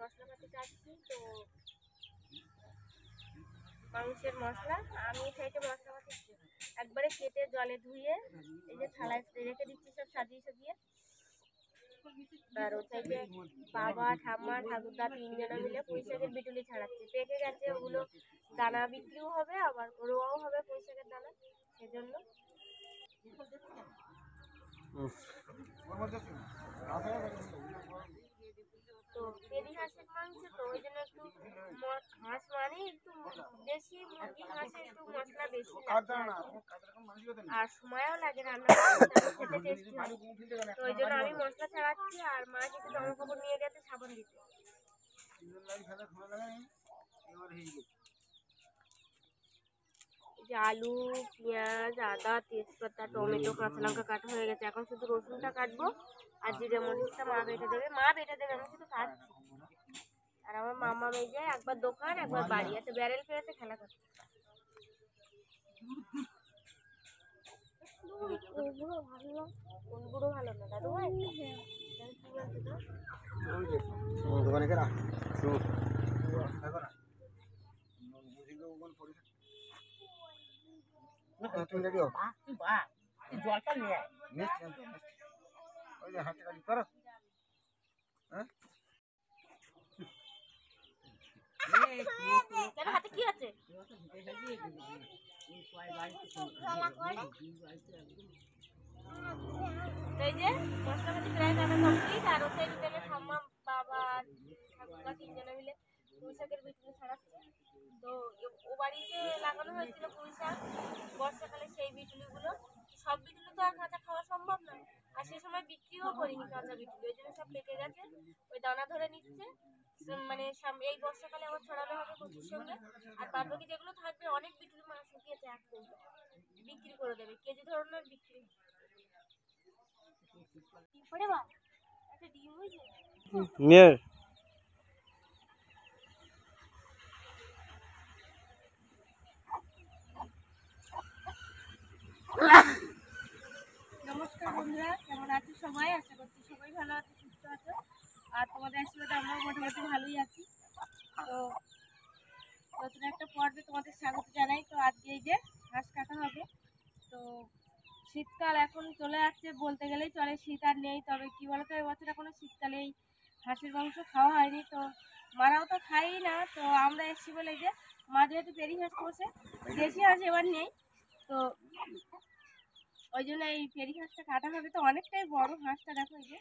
মশলাপাতি কাটছি। তো মাংসের মশলা আমি সাইডে মশলাপাতি একবারে কেটে জলে ধুয়ে এই যে থালায় রেখে দিচ্ছি সব সাজিয়ে সাজিয়ে। আর ও সাইডে বাবা ঠাম্মা ঠাকুরদা তিনজনে মিলে পুঁইশাকের বিটুলি ছাড়াচ্ছে। পেকে গেছে, ওগুলো দানা বিক্রিও হবে আবার রোয়াও হবে পুঁইশাকের দানা, সেজন্য। তো পেরি হাঁসের মাংস, তো ওই জন্য একটু হাঁস মানে একটু বেশি, মুরগি হাঁসে একটু মশলা বেশি লাগে আর সময়ও লাগে রান্না করতে, খেতে টেস্টি হয়। তো ওই জন্য আমি মশলা ছাড়াচ্ছি আর মা কিছু জামা কাপড় নিয়ে গেছে সাবান দিতে। যে আলু, পেঁয়াজ, আদা, তেজপাতা, টমেটো, কাঁচা লঙ্কা কাটা হয়ে গেছে। এখন শুধু রসুনটা কাটবো আর জিরে মরিচটা মা বেটে দেবে। আমি শুধু কাটছি। আর আমার মামা মেয়ে যায় একবার দোকান একবার বাড়ি আছে, ব্যারেল পেয়েছে খেলা করছে। কোনগুলো ভালো না দাদু ভাই? জলটা নিয়ে হাতে কি আছে? এই যে মশলাপাতি প্রায় কাটা কমপ্লিট। আর ওই সাইডে ঠাম্মা বাবা ঠাকুমা তিনজনে মিলে পুঁইশাকের বিটুলি ছাড়াচ্ছে। তো ও বাড়িতে লাগানো হয়েছিল পুঁইশাক বর্ষাকালে, সেই বিটুলিগুলো। সব বিটুলি তো আর কাঁচা খাওয়া সম্ভব না, আর সে সময় বিক্রিও করিনি কাঁচা বিটুলি, ওই জন্য সব পেকে গেছে। ওই দানা ধরে নিচ্ছে, মানে এই বর্ষাকালে আবার ছড়ানো হবে কচুর সঙ্গে। আর বাদ বাকি যেগুলো থাকবে, অনেক বিটুলি মাছ শুকিয়েছে, এক কুইন্টাল বিক্রি করে দেবে, কেজি ধরনের বিক্রি। নমস্কার বন্ধুরা, কেমন আছো সবাই? আশা করছি সবাই ভালো আছে, সুস্থ আছো। আর তোমাদের আশীর্বাদে আমরাও মোটামুটি ভালোই আছি। তো নতুন একটা পর্বে তোমাদের স্বাগত জানাই। তো আজকে এই যে হাঁস কাটা হবে। তো শীতকাল এখন চলে যাচ্ছে বলতে গেলেই চলে, শীত আর নেই। তবে কি বলতো, এবছর এখনো শীতকালে এই হাঁসের মাংস খাওয়া হয়নি, তো মারাও তো খাই না। তো আমরা এসছি বলে যে মা যেহেতু পেরি হাঁস করছে, দেশি হাঁস এবার নেই, তো ওই জন্য এই পেরি হাঁসটা কাটা হবে। তো অনেকটাই বড় হাঁসটা, দেখো এই যে।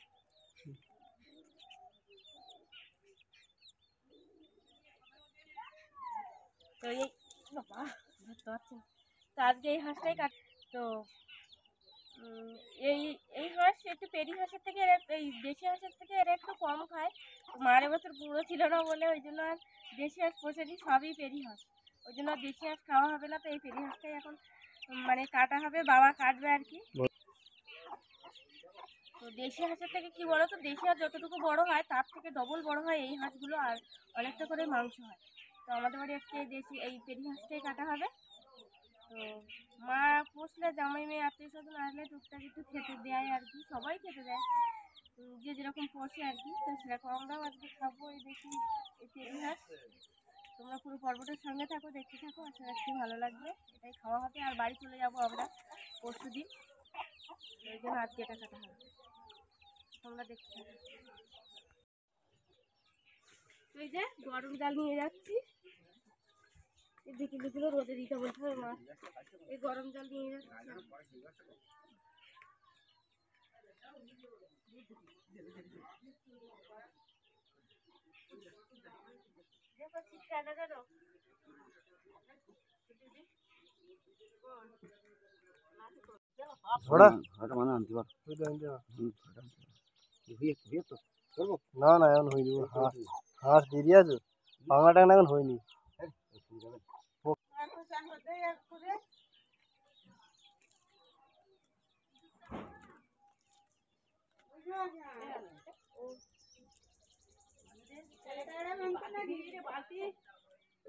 তো এই তো আজকে এই হাঁসটাই কাট। তো এই হাঁস একটু পেরি হাঁসের থেকে, এই দেশি হাঁসের থেকে এরা একটু কম খায়। মার এবছর বুড়ো ছিল না বলে ওই জন্য আর দেশি হাঁস পোষেনি, সবই পেরি হাঁস, ওই জন্য দেশি হাঁস খাওয়া হবে না। তো এই পেরি হাঁসটাই এখন মানে কাটা হবে, বাবা কাটবে আর কি। তো দেশি হাঁসের থেকে কি বলো তো, দেশি হাঁস যতটুকু বড় হয় তার থেকে ডবল বড় হয় এই হাঁসগুলো, আর অনেকটা করে মাংস হয়। তো আমাদের বাড়ি আজকে এই পেরি হাঁসটাই কাটা হবে। তো মা পোষলে জামাই মেয়ে আত্মীয় স্বজন আসলে টুকটাক একটু খেতে দেয় আর কি, সবাই খেতে দেয়, যে যেরকম পোষে আর কি। তো সেরকম আমরাও আজকে খাবো এই দেখি এই পেরি হাঁস। তোমরা পুরো পর্বটার সঙ্গে থাকো, দেখতে থাকো, আশা রাখছি ভালো লাগবে। এটাই খাওয়া হবে, আর বাড়ি চলে যাবো আমরা পরশু দিন, ওই জন্য আজকে এটা কাটা হবে। তোমরা দেখতে থাকো। এই যে গরম জল নিয়ে যাচ্ছি, এই বিকেলগুলো রোদে দিতে বলতে হবে মা, এই গরম জল নিয়ে যাচ্ছি। না না এখন হয়ে যাবো, হাঁস দেরি আছে, পাঙা টাঙা এখন হয়নি।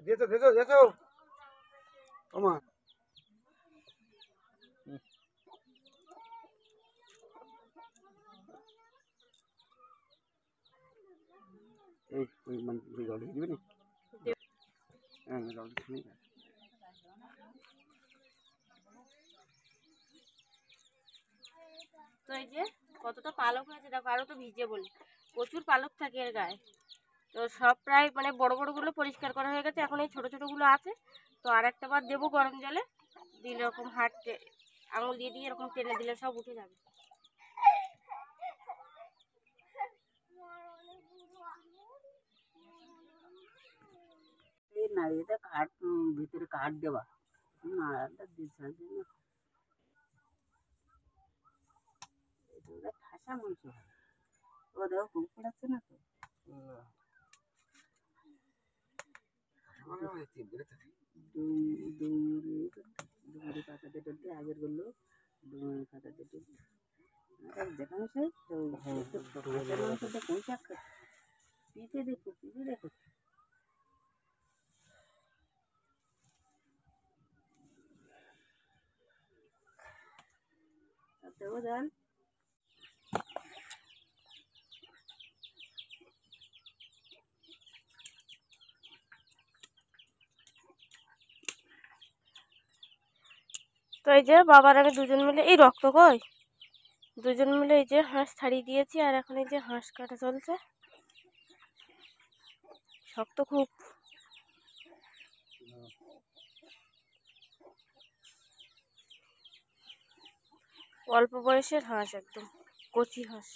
যেছো যেছো যেছো ওমা এই ওই মানে ওই জল দিবি না? হ্যাঁ জল দিবি। তো এই যে কতটা পালক হয়েছে দেখো, আরও তো ভিজে বলি, প্রচুর পালক থাকে এর গায়ে। তো সব প্রায় মানে বড় বড়গুলো পরিষ্কার করা হয়ে গেছে, এখন এই ছোটো ছোটোগুলো আছে। তো আর একটা বার দেবো গরম জলে, দিলে এরকম হাঁটতে আঙুল দিয়ে দিয়ে এরকম টেনে দিলে সব উঠে যাবে। এই না এটা কাঠ ভিতরে কাঠ দেওয়া না, একটা দিচ্ছে না, এটা ঠাসা মাংস হয়। ও দেখো কুকুর আছে না তো, ডুমুরি পাতাতে টলতে আগের গুলো ডুমুরি পাতাতে টলতে যেখানে সে মাংসটা কোন শাক পিঠে দেখো, পিঠে দেখো। দেবো দেন তো এই যে বাবার আমি দুজন মিলে, এই রক্ত কই, দুজন মিলে এই যে হাঁস ছাড়িয়ে দিয়েছি, আর এখন এই যে হাঁস কাটা চলছে। শক্ত খুব। অল্প বয়সের হাঁস, একদম কচি হাঁস,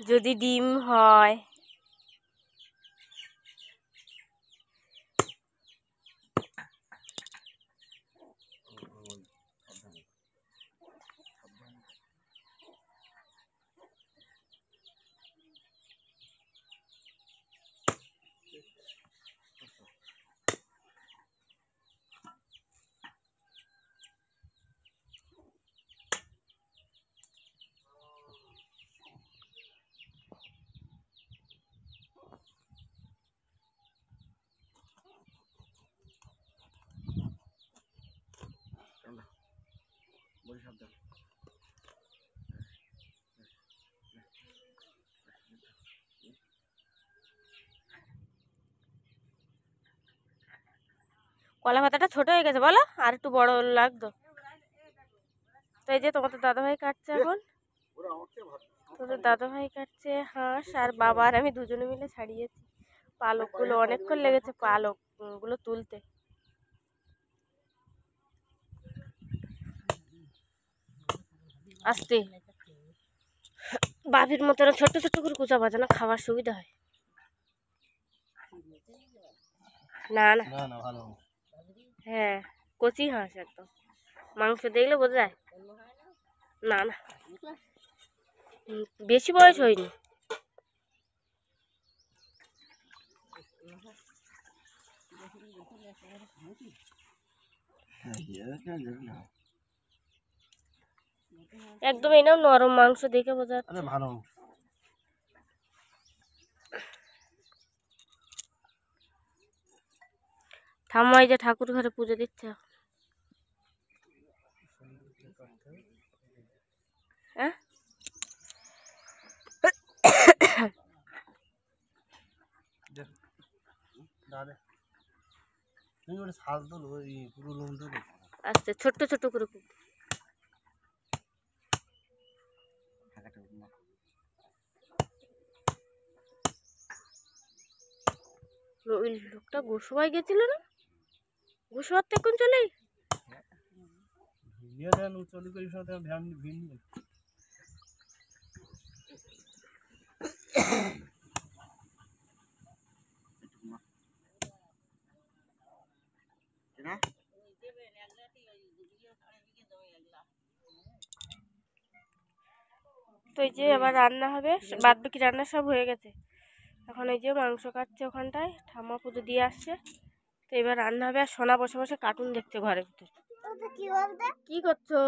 যদি ডিম হয়। কলা পাতাটা ছোট হয়ে গেছে বলো, আর একটু বড় লাগতো। তো এই যে তোমাদের দাদাভাই কাটছে এখন, তোদের দাদাভাই কাটছে হাঁস, আর বাবা আর আমি দুজনে মিলে ছাড়িয়েছি। পালকগুলো অনেকক্ষণ লেগেছে পালকগুলো তুলতে। আস্তে বাপির মতো ছোট্ট ছোট্ট করে কুচা ভাজা না, খাবার সুবিধা হয়। না না ভালো। হ্যাঁ কচি হাঁস একদম, মাংস দেখলে বোঝা যায়। না না বেশি বয়স হয়নি। একদম এনাও নরম মাংস দেখে বোঝা যাচ্ছে। ভালো। ঠাম্মা এই যে ঠাকুর ঘরে পুজো দিচ্ছে। হ্যাঁ আস্তে ছোট্ট ছোট্ট করে ওই লোকটা গোসবাই গেছিল না, গোসবার তো এখন চলেই। তো এই যে এবার রান্না হবে, বাদ বাকি রান্না সব হয়ে গেছে। এখন এই যে মাংস কাটছে ওখানটায়, ঠাম্মা পুজো দিয়ে আসছে। তো এবার রান্না হবে, আর সোনা বসে বসে কার্টুন দেখছে ঘরের ভিতরে। কি করছো,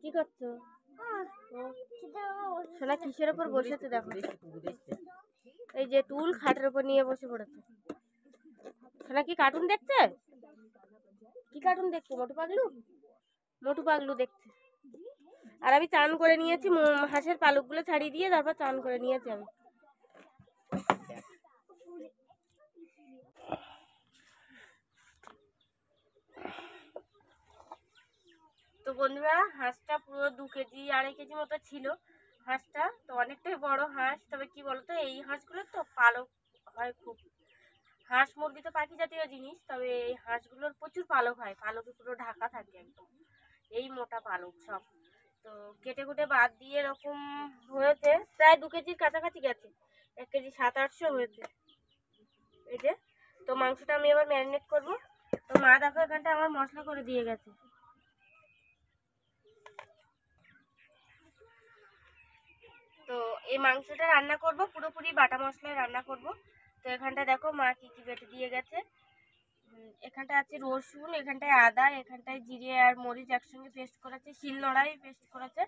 কি করছো সোনা? কিসের ওপর বসেছে দেখো, এই যে টুল খাটের ওপর নিয়ে বসে পড়েছে। সোনা কি কার্টুন দেখছে? কি কার্টুন দেখছে? মোটু পাগলু, মোটু পাগলু দেখছে। আর আমি চান করে নিয়েছি, হাঁসের পালকগুলো ছাড়িয়ে দিয়ে তারপর চান করে নিয়েছি আমি। তো বন্ধুরা, হাঁসটা পুরো 2 কেজি 2.5 কেজি মতো ছিল হাঁসটা। তো অনেকটাই বড় হাঁস। তবে কি বলতো, এই হাঁসগুলো তো পালক হয় খুব। হাঁস মুরগি তো পাখি জাতীয় জিনিস, তবে এই হাঁসগুলোর প্রচুর পালক হয়, পালকে পুরো ঢাকা থাকে একদম, এই মোটা পালক সব। তো কেটে কুটে বাদ দিয়ে এরকম হয়েছে, প্রায় 2 কেজির কাছাকাছি গেছে, 1 কেজি 700-800 হয়েছে। এই যে, তো মাংসটা আমি এবার ম্যারিনেট করব। তো মা দেখো এখানটা আমার মশলা করে দিয়ে গেছে। তো এই মাংসটা রান্না করব পুরোপুরি বাটা মশলায় রান্না করব। তো এখানটা দেখো মা কি কি বেটে দিয়ে গেছে। এখানটা আছে রসুন, এখানটায় আদা, এখানটায় জিরে আর মরিচ একসঙ্গে পেস্ট করেছে, শিলনোড়ায় পেস্ট করেছে।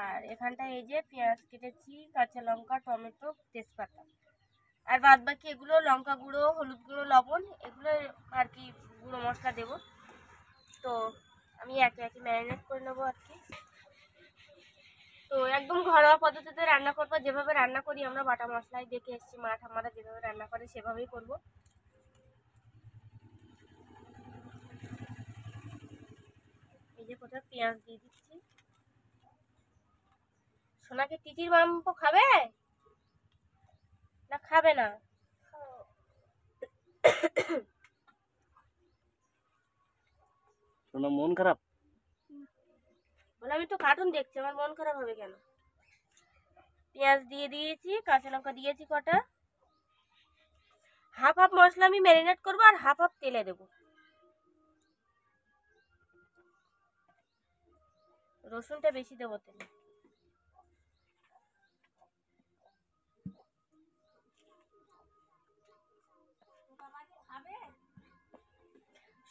আর এখানটায় এই যে পেঁয়াজ কেটেছি, কাঁচা লঙ্কা, টমেটো, তেজপাতা। আর বাদ বাকি এগুলো লঙ্কা গুঁড়ো, হলুদ গুঁড়ো, লবণ, এগুলো আর কি গুঁড়ো মশলা দেবো। তো আমি একে একে ম্যারিনেট করে নেবো আর কি। তো একদম ঘরোয়া পদ্ধতিতে রান্না করবো, যেভাবে রান্না করি আমরা বাটা মশলায়, দেখে এসেছি মা ঠাম্মারা যেভাবে রান্না করে সেভাবেই করব। এই যে কোথাও পেঁয়াজ দিয়ে দিচ্ছি। সোনাকে টিটির মাম্পো খাবে না খাবে না? সোনা মন খারাপ? বলে আমি তো কার্টুন দেখছি, আমার মন খারাপ হবে কেন? পেঁয়াজ দিয়ে দিয়েছি, কাঁচা লঙ্কা দিয়েছি কটা। হাফ হাফ মশলা আমি ম্যারিনেট করবো আর হাফ হাফ তেলে দেবো। রসুনটা বেশি দেবো তেলে।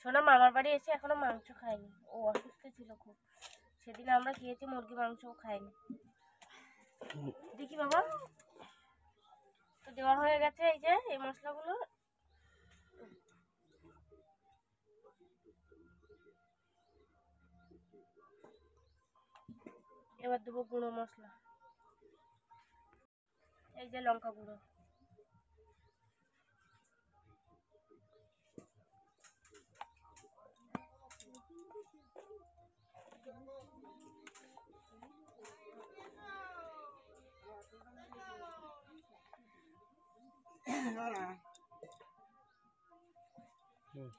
সোনা মামার বাড়ি এসে এখনো মাংস খায়নি, ও অসুস্থ ছিল খুব। সেদিন আমরা খেয়েছি মুরগি মাংসও খায়নি। দেখি বাবা, তো দেওয়া হয়ে গেছে এই যে এই মশলাগুলো। এবার দেবো গুঁড়ো মশলা, এই যে লঙ্কা গুঁড়ো,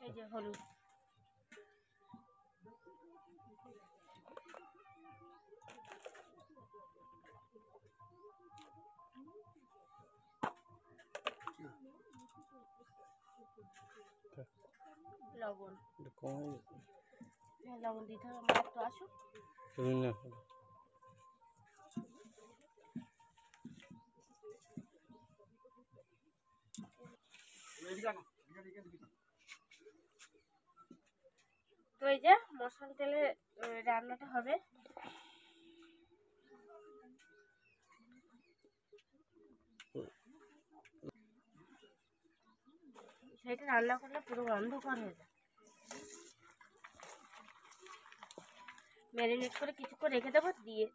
এই যে হলুদ। লবণ, লবণ দিতে হবে, আমার একটু আসুক। তো এই যে মশলা তেলে রান্নাটা হবে। সেটা রান্না করলে পুরো অন্ধকার হয়ে যায়। ম্যারিনেট করে কিছুক্ষণ রেখে দেবো দিয়ে।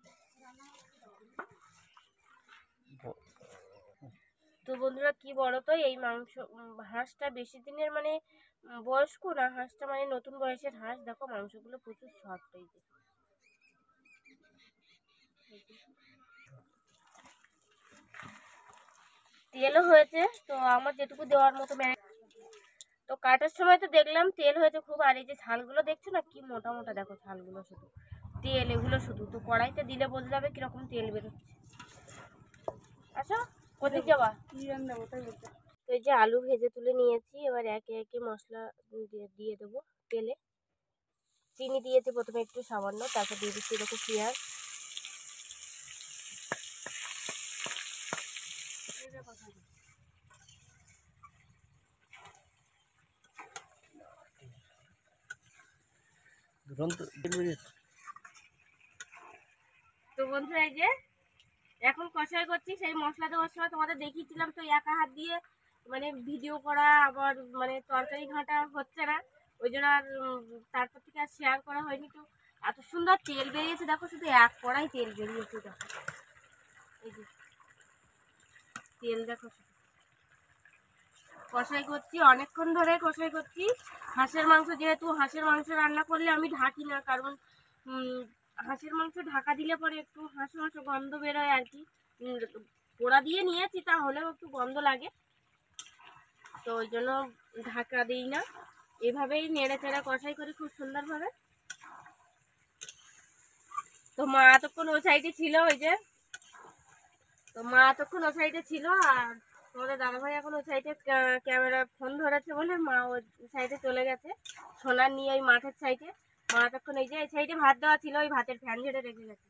তো বন্ধুরা, কি বলো তো, এই মাংস হাঁসটা বেশি দিনের মানে বয়স্ক না, হাঁসটা মানে নতুন বয়সের হাঁস। দেখো মাংসগুলো প্রচুর সফট। এই যে তেলও হয়েছে, তো আমার যেটুকু দেওয়ার মতো তো কাটার সময় তো দেখলাম তেল হয়েছে খুব। আর এই যে ছালগুলো দেখছো না, কি মোটা মোটা, দেখো ছালগুলো, শুধু তেল এগুলো শুধু। তো কড়াইতে দিলে বোঝা যাবে কিরকম তেল বেরোচ্ছে। আচ্ছা, কোথায় যাওয়া? কি রান্না ওটাই বলতে। তো এই যে আলু ভেজে তুলে নিয়েছি, এবার একে একে মশলা দিয়ে দেবো তেলে। চিনি দিয়েছি প্রথমে একটু সামান্য, তারপর দিয়ে দিচ্ছি এরকম পেঁয়াজ। তো বন্ধুরা, এই যে এখন কষাই করছি। সেই মশলা দেওয়ার সময় তোমাদের দেখিয়েছিলাম, তো একা হাত দিয়ে মানে ভিডিও করা, আবার মানে তরকারি ঘাঁটা হচ্ছে না, ওই জন্য আর তারপর থেকে আর শেয়ার করা হয়নি। তো এত সুন্দর তেল বেরিয়েছে দেখো, শুধু এক কড়াই তেল বেরিয়েছে দেখো, এই যে তেল দেখো। কষাই করছি, অনেকক্ষণ ধরে কষাই করছি। হাঁসের মাংস, যেহেতু হাঁসের মাংস রান্না করলে আমি ঢাকি না, কারণ হাঁসের মাংস ঢাকা দিলে পরে একটু হাঁস মাংস গন্ধ বেরোয় আর কি। পোড়া দিয়ে নিয়েছি, তাহলেও একটু গন্ধ লাগে, তো ওই জন্য ঢাকা দিই না। এভাবেই নেড়ে চেড়ে কষাই করি খুব সুন্দরভাবে। তো মা এতক্ষণ ও সাইডে ছিল, ওই যে তো মা এতক্ষণ ও সাইডে ছিল, আর তোমাদের দাদাভাই এখন ওই সাইডে ক্যামেরা ফোন ধরেছে বলে মা ওই সাইডে চলে গেছে। সোনার নিয়ে ওই মাঠের সাইডে, মা এতক্ষণ এই যে এই সাইডে ভাত দেওয়া ছিল, ওই ভাতের ফ্যান ঝেড়ে রেখে গেছে।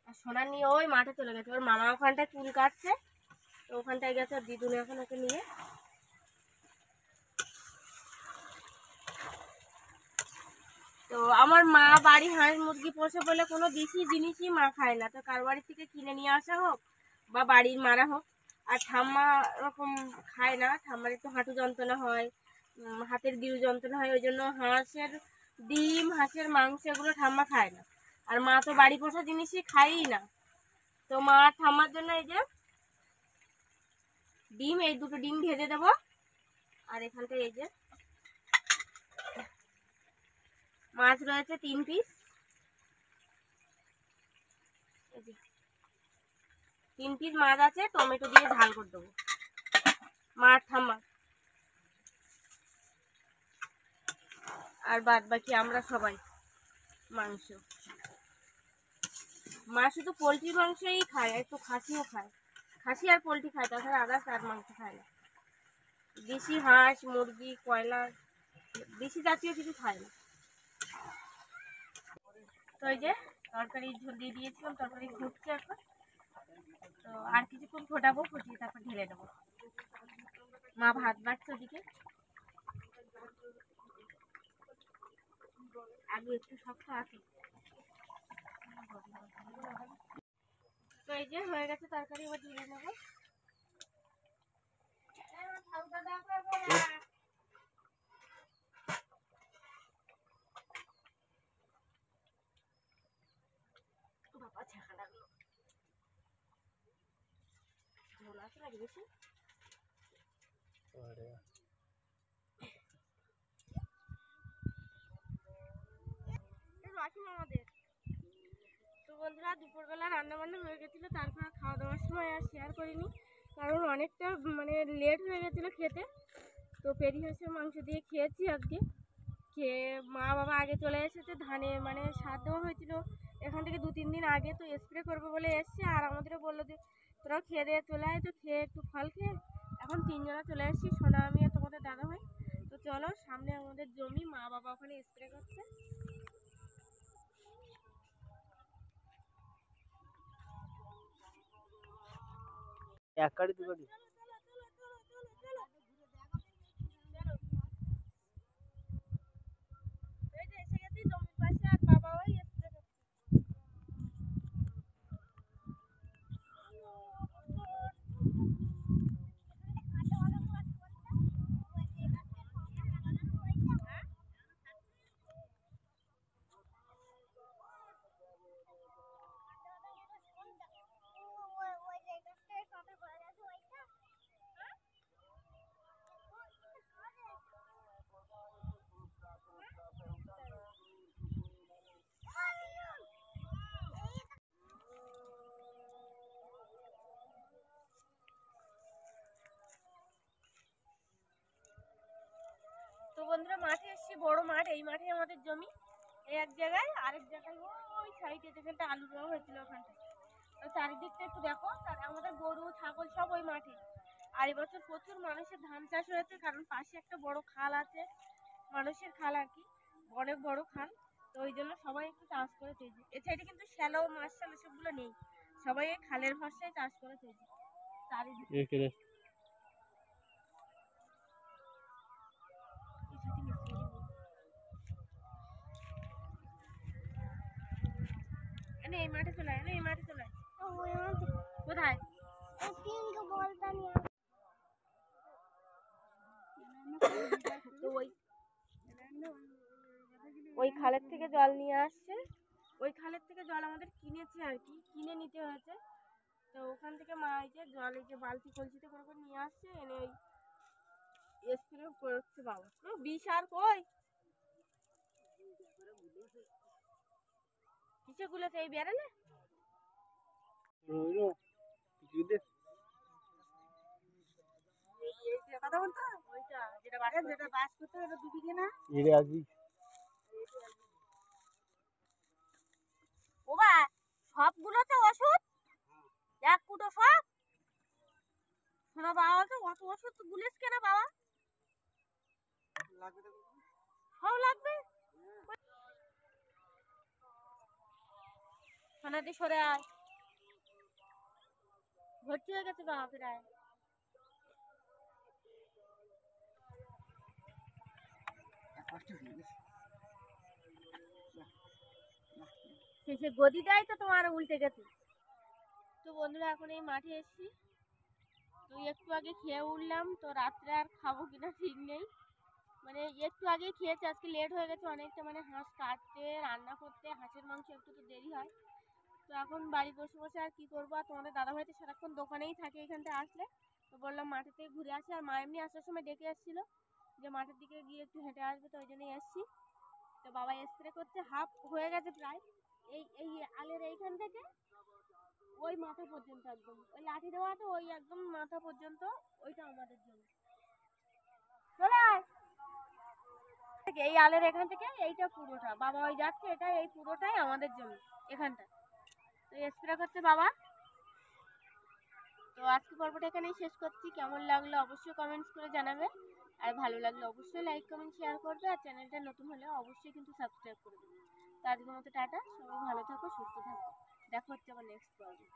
আর সোনার নিয়ে ওই মাঠে চলে গেছে, ওর মামা ওখানটায় চুল কাটছে, তো ওখানটায় গেছে, আর দিদুন এখন ওকে নিয়ে। তো আমার মা বাড়ি হাঁস মুরগি পোষে বলে কোনো দেশি জিনিসই মা খায় না, তো কার বাড়ি থেকে কিনে নিয়ে আসা হোক বা বাড়ির মারা হোক। আর ঠাম্মা ওরকম খায় না, ঠাম্মার একটু হাঁটু যন্ত্রণা হয়, হাতের গিরু যন্ত্রণা হয়, ওই জন্য হাঁসের ডিম, হাঁসের মাংস এগুলো ঠাম্মা খায় না। আর মা তো বাড়ি পোষা জিনিসই খায়ই না। তো মা ঠাম্মার জন্য এই যে ডিম, এই দুটো ডিম ভেজে দেবো। আর এখানটায় এই যে মাছ রয়েছে 3 পিস, 3 পিস মাছ আছে, টমেটো দিয়ে ঝাল করে দেবো মা ঠাম্মা। আর বাদ বাকি আমরা সবাই মাংস। মা শুধু পোলট্রির মাংসই খায়, একটু খাসিও খায়, খাসি আর পোলট্রি খায়, তাছাড়া আদার্স আর মাংস খায় না। দেশি হাঁস মুরগি কয়লা দেশি জাতীয় কিছু খায় না। তো এই যে তরকারি ঝোল দিয়ে দিয়েছিলাম, তরকারি ফুটছে এখন, তো আর কিছুক্ষণ ফোটাবো, ফুটিয়ে তারপর ঢেলে দেবো। মা ভাত বাড়ছে ওদিকে, আলু একটু শক্ত আছে। তো এই যে হয়ে গেছে তরকারি, এবার ঢেলে নেবো। বাবা ছাকা লাগলো, ঝোল আছে নাকি বেশি? আমাদের তো বন্ধুরা দুপুরবেলা রান্না বান্না হয়ে গেছিলো, তারপর খাওয়া দাওয়ার সময় আর শেয়ার করিনি, কারণ অনেকটা মানে লেট হয়ে গেছিলো খেতে। তো পেরি হাঁসের মাংস দিয়ে খেয়েছি আজকে। খেয়ে মা বাবা আগে চলে এসেছে, ধানে মানে সার দেওয়া হয়েছিল এখান থেকে 2-3 দিন আগে, তো স্প্রে করবে বলে এসছে। আর আমাদেরও বললো যে তোরাও খেয়ে দিয়ে চলে আয়, তো খেয়ে একটু ফল খেয়ে এখন 3 জনা চলে এসেছি, সোনা আমি আর তোমাদের দাদা ভাই। তো চলো, সামনে আমাদের জমি, মা বাবা ওখানে স্প্রে করছে। এক কাটি 2 কাটি। তো বন্ধুরা মাঠে এসেছি, বড় মাঠ, এই মাঠে আমাদের জমি, এই এক জায়গায়, আরেক জায়গায় ওই সাইডে যেখানটা আলু দেওয়া হয়েছিল ওখানটা। তো চারিদিকটা একটু দেখো, আমাদের গরু ছাগল সব ওই মাঠে। আর এবছর প্রচুর মানুষের ধান চাষ হয়েছে, কারণ পাশে একটা বড় খাল আছে, মানুষের খাল আর কি, অনেক বড় খাল, তো ওই জন্য সবাই একটু চাষ করে চেয়েছে। এ সাইডে কিন্তু শ্যালো মাছ শ্যালো সবগুলো নেই, সবাই এই খালের ভরসায় চাষ করে চেয়েছে চারিদিকে। এই মাঠে চলে আয়, এই মাঠে চলে আয়। কোথায়? ওই খালের থেকে জল নিয়ে আসছে, ওই খালের থেকে জল আমাদের কিনেছে আর কি, কিনে নিতে হয়েছে। তো ওখান থেকে মা এই যে জল এই যে বালতি কলসিতে করে করে নিয়ে আসছে, এনে ওই স্প্রে করছে বাবা। বিষ আর কই কিসে গুলোছে এই বেড়ালে কথা বলতো ওইটা যেটা যেটা বাস করতে ওটা 2 বিঘে না ওবা সবগুলোতে ওষুধ, এক কুটো সব শোনো বাবা বলছে অত ওষুধ গুলিস কেন বাবা, সব লাগবে। সোনাদি সরে আয়, ভর্তি হয়ে গেছে বাবা প্রায়। শেষে গদিটাই তো তোমার উল্টে গেছে। তো বন্ধুরা এখন এই মাঠে এসছি, তো একটু আগে খেয়ে উঠলাম, তো রাত্রে আর খাবো কিনা ঠিক নেই, মানে একটু আগেই খেয়েছি, আজকে লেট হয়ে গেছে অনেকটা, মানে হাঁস কাটতে রান্না করতে, হাঁসের মাংস একটু তো দেরি হয়। তো এখন বাড়ি বসে বসে আর কি করবো, আর তোমাদের দাদাভাই তো সারাক্ষণ দোকানেই থাকে এখানটা আসলে, তো বললাম মাঠে থেকে ঘুরে আসি, আর মা এমনি আসার সময় ডেকে আসছিলো যে মাঠের দিকে গিয়ে একটু হেঁটে আসবে, তো ওই জন্যই এসছি। তো বাবা স্প্রে করছে, হাফ হয়ে গেছে প্রায়, এই এই আলের এইখান থেকে ওই মাথা পর্যন্ত, একদম ওই লাঠি দেওয়া আছে ওই একদম মাথা পর্যন্ত, ওইটা আমাদের জন্য। চলে আয়। এই আলের এখান থেকে এইটা পুরোটা বাবা ওই যাচ্ছে, এটা এই পুরোটাই আমাদের জন্য এখানটা। তো স্প্রে করছে বাবা। তো আজকে পর্বটা এখানেই শেষ করছি, কেমন লাগলো অবশ্যই কমেন্টস করে জানাবে, আর ভালো লাগলে অবশ্যই লাইক কমেন্ট শেয়ার করবে, আর চ্যানেলটা নতুন হলে অবশ্যই কিন্তু সাবস্ক্রাইব করে দেবে। তো আজকের মতো টাটা, সবাই ভালো থাকো সুস্থ থাকো, দেখা হচ্ছে আবার নেক্সট পর্বে।